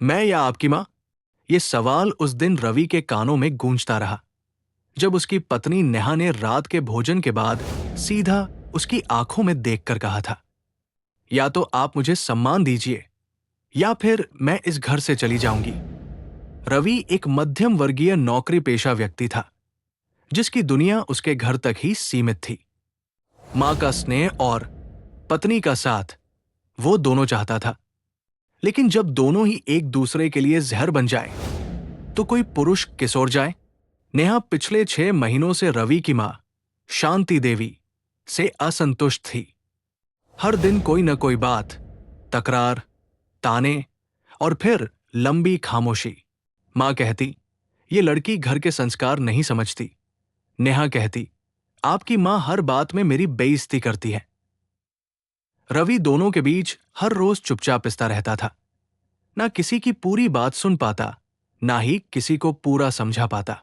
मैं या आपकी माँ? ये सवाल उस दिन रवि के कानों में गूंजता रहा, जब उसकी पत्नी नेहा ने रात के भोजन के बाद सीधा उसकी आंखों में देखकर कहा था, या तो आप मुझे सम्मान दीजिए या फिर मैं इस घर से चली जाऊंगी। रवि एक मध्यम वर्गीय नौकरी पेशा व्यक्ति था, जिसकी दुनिया उसके घर तक ही सीमित थी। मां का स्नेह और पत्नी का साथ वो दोनों चाहता था, लेकिन जब दोनों ही एक दूसरे के लिए जहर बन जाए तो कोई पुरुष किसोर जाए। नेहा पिछले 6 महीनों से रवि की मां शांति देवी से असंतुष्ट थी। हर दिन कोई न कोई बात, तकरार, ताने और फिर लंबी खामोशी। मां कहती, ये लड़की घर के संस्कार नहीं समझती। नेहा कहती, आपकी मां हर बात में मेरी बेइज्जती करती है। रवि दोनों के बीच हर रोज चुपचाप पिसता रहता था। ना किसी की पूरी बात सुन पाता, ना ही किसी को पूरा समझा पाता।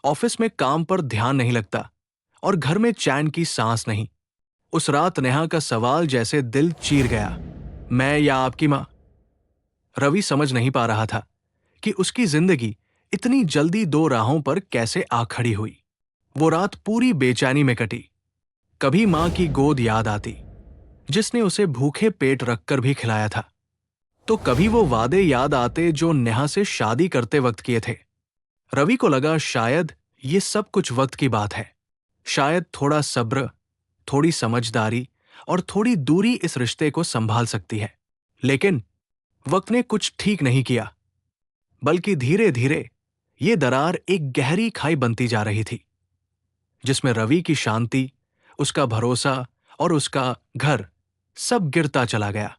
ऑफिस में काम पर ध्यान नहीं लगता और घर में चैन की सांस नहीं। उस रात नेहा का सवाल जैसे दिल चीर गया, मैं या आपकी मां? रवि समझ नहीं पा रहा था कि उसकी जिंदगी इतनी जल्दी दो राहों पर कैसे आ खड़ी हुई। वो रात पूरी बेचैनी में कटी। कभी मां की गोद याद आती, जिसने उसे भूखे पेट रखकर भी खिलाया था, तो कभी वो वादे याद आते जो नेहा से शादी करते वक्त किए थे। रवि को लगा शायद ये सब कुछ वक्त की बात है। शायद थोड़ा सब्र, थोड़ी समझदारी और थोड़ी दूरी इस रिश्ते को संभाल सकती है। लेकिन वक्त ने कुछ ठीक नहीं किया, बल्कि धीरे धीरे ये दरार एक गहरी खाई बनती जा रही थी, जिसमें रवि की शांति, उसका भरोसा और उसका घर सब गिरता चला गया।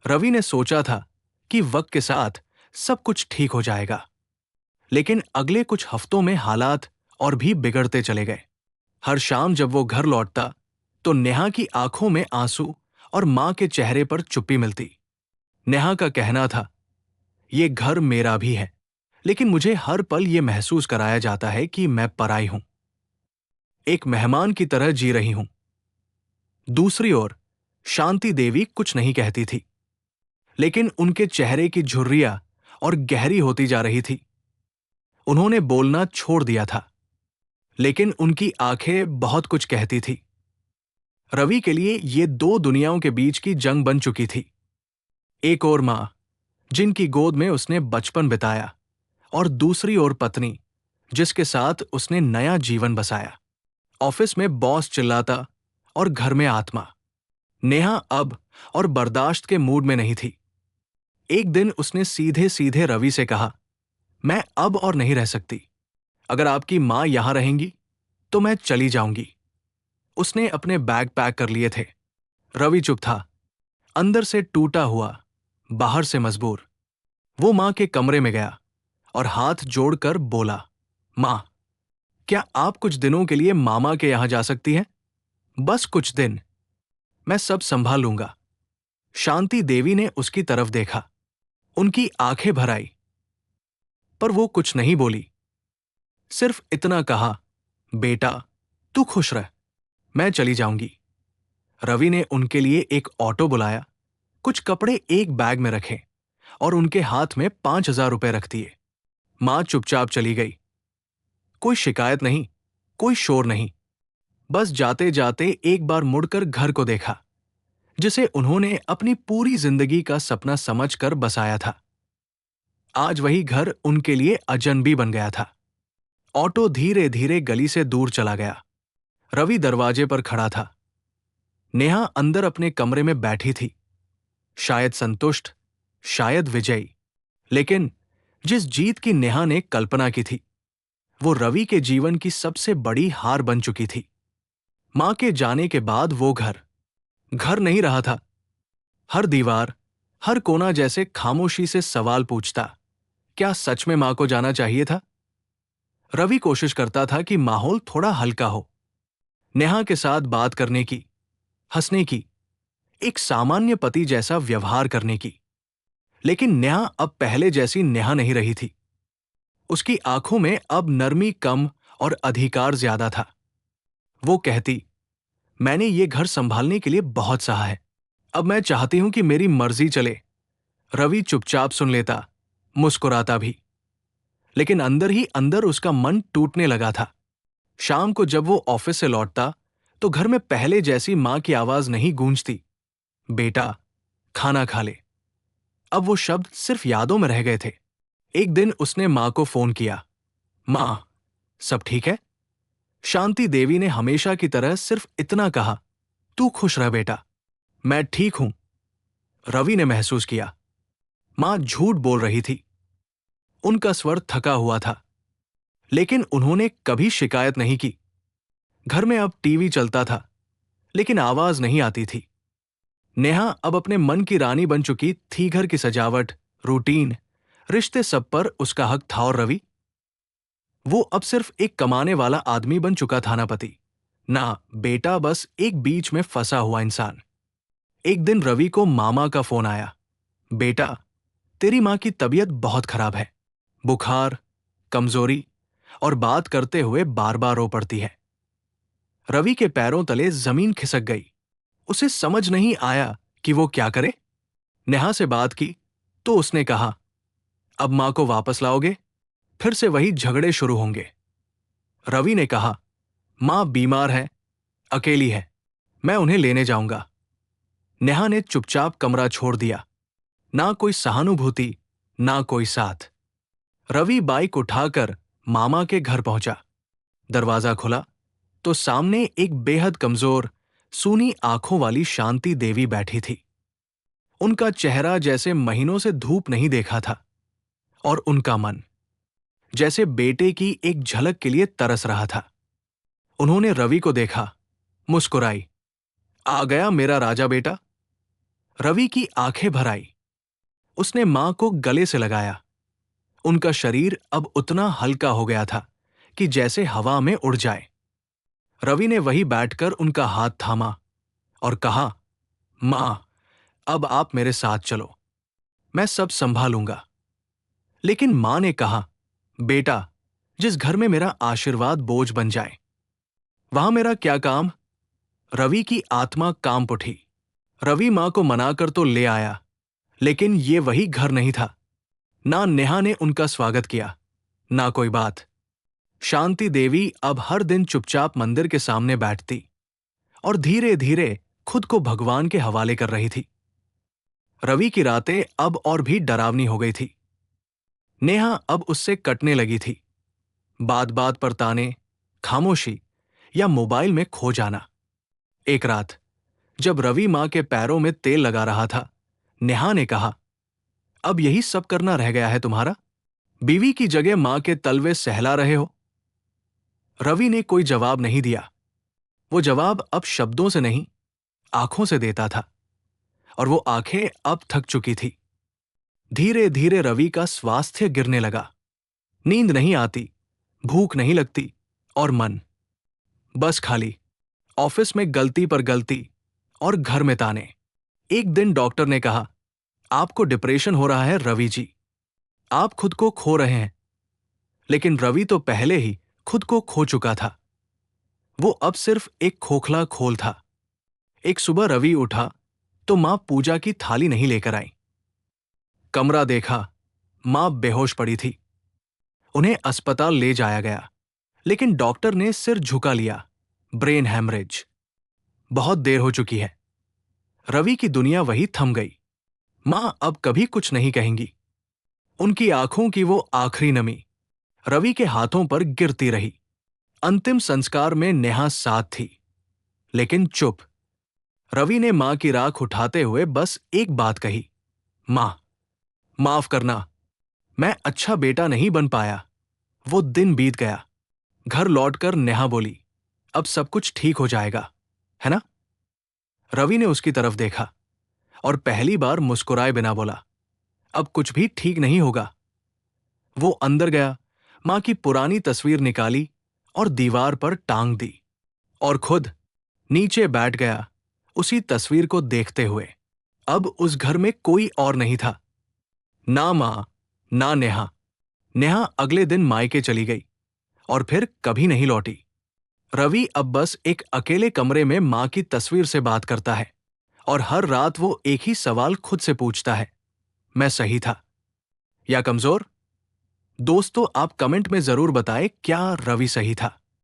रवि ने सोचा था कि वक्त के साथ सब कुछ ठीक हो जाएगा, लेकिन अगले कुछ हफ्तों में हालात और भी बिगड़ते चले गए। हर शाम जब वो घर लौटता तो नेहा की आंखों में आंसू और मां के चेहरे पर चुप्पी मिलती। नेहा का कहना था, ये घर मेरा भी है, लेकिन मुझे हर पल ये महसूस कराया जाता है कि मैं पराई हूं, एक मेहमान की तरह जी रही हूं। दूसरी ओर शांति देवी कुछ नहीं कहती थी, लेकिन उनके चेहरे की झुर्रियां और गहरी होती जा रही थी। उन्होंने बोलना छोड़ दिया था, लेकिन उनकी आंखें बहुत कुछ कहती थी। रवि के लिए ये दो दुनियाओं के बीच की जंग बन चुकी थी। एक ओर मां, जिनकी गोद में उसने बचपन बिताया, और दूसरी ओर पत्नी, जिसके साथ उसने नया जीवन बसाया। ऑफिस में बॉस चिल्लाता और घर में आत्मा। नेहा अब और बर्दाश्त के मूड में नहीं थी। एक दिन उसने सीधे सीधे रवि से कहा, मैं अब और नहीं रह सकती। अगर आपकी मां यहां रहेंगी तो मैं चली जाऊंगी। उसने अपने बैग पैक कर लिए थे। रवि चुप था, अंदर से टूटा हुआ, बाहर से मजबूर। वो मां के कमरे में गया और हाथ जोड़कर बोला, मां, क्या आप कुछ दिनों के लिए मामा के यहां जा सकती हैं? बस कुछ दिन, मैं सब संभाल लूंगा। शांति देवी ने उसकी तरफ देखा। उनकी आंखें भर आई, पर वो कुछ नहीं बोली। सिर्फ इतना कहा, बेटा, तू खुश रह, मैं चली जाऊंगी। रवि ने उनके लिए एक ऑटो बुलाया, कुछ कपड़े एक बैग में रखे और उनके हाथ में 5,000 रुपए रख दिए। मां चुपचाप चली गई। कोई शिकायत नहीं, कोई शोर नहीं। बस जाते जाते एक बार मुड़कर घर को देखा, जिसे उन्होंने अपनी पूरी जिंदगी का सपना समझकर बसाया था। आज वही घर उनके लिए अजनबी बन गया था। ऑटो धीरे धीरे गली से दूर चला गया। रवि दरवाजे पर खड़ा था। नेहा अंदर अपने कमरे में बैठी थी, शायद संतुष्ट, शायद विजयी। लेकिन जिस जीत की नेहा ने कल्पना की थी, वो रवि के जीवन की सबसे बड़ी हार बन चुकी थी। मां के जाने के बाद वो घर घर नहीं रहा था। हर दीवार, हर कोना जैसे खामोशी से सवाल पूछता, क्या सच में मां को जाना चाहिए था? रवि कोशिश करता था कि माहौल थोड़ा हल्का हो, नेहा के साथ बात करने की, हंसने की, एक सामान्य पति जैसा व्यवहार करने की। लेकिन नेहा अब पहले जैसी नेहा नहीं रही थी। उसकी आंखों में अब नरमी कम और अधिकार ज्यादा था। वो कहती, मैंने ये घर संभालने के लिए बहुत सहा है, अब मैं चाहती हूं कि मेरी मर्जी चले। रवि चुपचाप सुन लेता, मुस्कुराता भी, लेकिन अंदर ही अंदर उसका मन टूटने लगा था। शाम को जब वो ऑफिस से लौटता तो घर में पहले जैसी मां की आवाज नहीं गूंजती, बेटा खाना खा ले। अब वो शब्द सिर्फ यादों में रह गए थे। एक दिन उसने मां को फोन किया। मां, सब ठीक है? शांति देवी ने हमेशा की तरह सिर्फ इतना कहा, तू खुश रह बेटा, मैं ठीक हूं। रवि ने महसूस किया मां झूठ बोल रही थी। उनका स्वर थका हुआ था, लेकिन उन्होंने कभी शिकायत नहीं की। घर में अब टीवी चलता था, लेकिन आवाज नहीं आती थी। नेहा अब अपने मन की रानी बन चुकी थी। घर की सजावट, रूटीन, रिश्ते, सब पर उसका हक था। और रवि, वो अब सिर्फ एक कमाने वाला आदमी बन चुका था, ना पति, ना बेटा, बस एक बीच में फंसा हुआ इंसान। एक दिन रवि को मामा का फोन आया। बेटा, तेरी मां की तबीयत बहुत खराब है, बुखार, कमजोरी, और बात करते हुए बार बार रो पड़ती है। रवि के पैरों तले जमीन खिसक गई। उसे समझ नहीं आया कि वो क्या करे। नेहा से बात की तो उसने कहा, अब मां को वापस लाओगे? फिर से वही झगड़े शुरू होंगे। रवि ने कहा, मां बीमार है, अकेली है, मैं उन्हें लेने जाऊंगा। नेहा ने चुपचाप कमरा छोड़ दिया। ना कोई सहानुभूति, ना कोई साथ। रवि बाइक उठाकर मामा के घर पहुंचा। दरवाजा खुला तो सामने एक बेहद कमजोर, सूनी आंखों वाली शांति देवी बैठी थी। उनका चेहरा जैसे महीनों से धूप नहीं देखा था, और उनका मन जैसे बेटे की एक झलक के लिए तरस रहा था। उन्होंने रवि को देखा, मुस्कुराई। आ गया मेरा राजा बेटा। रवि की आंखें भर आई। उसने मां को गले से लगाया। उनका शरीर अब उतना हल्का हो गया था कि जैसे हवा में उड़ जाए। रवि ने वहीं बैठकर उनका हाथ थामा और कहा, मां, अब आप मेरे साथ चलो, मैं सब संभालूंगा। लेकिन मां ने कहा, बेटा, जिस घर में मेरा आशीर्वाद बोझ बन जाए, वहां मेरा क्या काम? रवि की आत्मा कांप उठी। रवि मां को मनाकर तो ले आया, लेकिन ये वही घर नहीं था। ना नेहा ने उनका स्वागत किया, ना कोई बात। शांति देवी अब हर दिन चुपचाप मंदिर के सामने बैठती और धीरे धीरे खुद को भगवान के हवाले कर रही थी। रवि की रातें अब और भी डरावनी हो गई थी। नेहा अब उससे कटने लगी थी। बात बात पर ताने, खामोशी या मोबाइल में खो जाना। एक रात जब रवि मां के पैरों में तेल लगा रहा था, नेहा ने कहा, अब यही सब करना रह गया है तुम्हारा? बीवी की जगह मां के तलवे सहला रहे हो? रवि ने कोई जवाब नहीं दिया। वो जवाब अब शब्दों से नहीं, आंखों से देता था, और वो आंखें अब थक चुकी थी। धीरे धीरे रवि का स्वास्थ्य गिरने लगा। नींद नहीं आती, भूख नहीं लगती, और मन बस खाली। ऑफिस में गलती पर गलती और घर में ताने। एक दिन डॉक्टर ने कहा, आपको डिप्रेशन हो रहा है रवि जी, आप खुद को खो रहे हैं। लेकिन रवि तो पहले ही खुद को खो चुका था। वो अब सिर्फ एक खोखला खोल था। एक सुबह रवि उठा तो मां पूजा की थाली नहीं लेकर आई। कमरा देखा, मां बेहोश पड़ी थी। उन्हें अस्पताल ले जाया गया, लेकिन डॉक्टर ने सिर झुका लिया, ब्रेन हैमरेज, बहुत देर हो चुकी है। रवि की दुनिया वही थम गई। मां अब कभी कुछ नहीं कहेंगी। उनकी आंखों की वो आखिरी नमी रवि के हाथों पर गिरती रही। अंतिम संस्कार में नेहा साथ थी, लेकिन चुप। रवि ने मां की राख उठाते हुए बस एक बात कही, मां, माफ करना, मैं अच्छा बेटा नहीं बन पाया। वो दिन बीत गया। घर लौटकर नेहा बोली, अब सब कुछ ठीक हो जाएगा, है ना? रवि ने उसकी तरफ देखा और पहली बार मुस्कुराए बिना बोला, अब कुछ भी ठीक नहीं होगा। वो अंदर गया, मां की पुरानी तस्वीर निकाली और दीवार पर टांग दी, और खुद नीचे बैठ गया उसी तस्वीर को देखते हुए। अब उस घर में कोई और नहीं था, ना मां, ना नेहा। नेहा अगले दिन मायके चली गई और फिर कभी नहीं लौटी। रवि अब बस एक अकेले कमरे में मां की तस्वीर से बात करता है, और हर रात वो एक ही सवाल खुद से पूछता है, मैं सही था? या कमजोर? दोस्तों, आप कमेंट में जरूर बताएं क्या रवि सही था।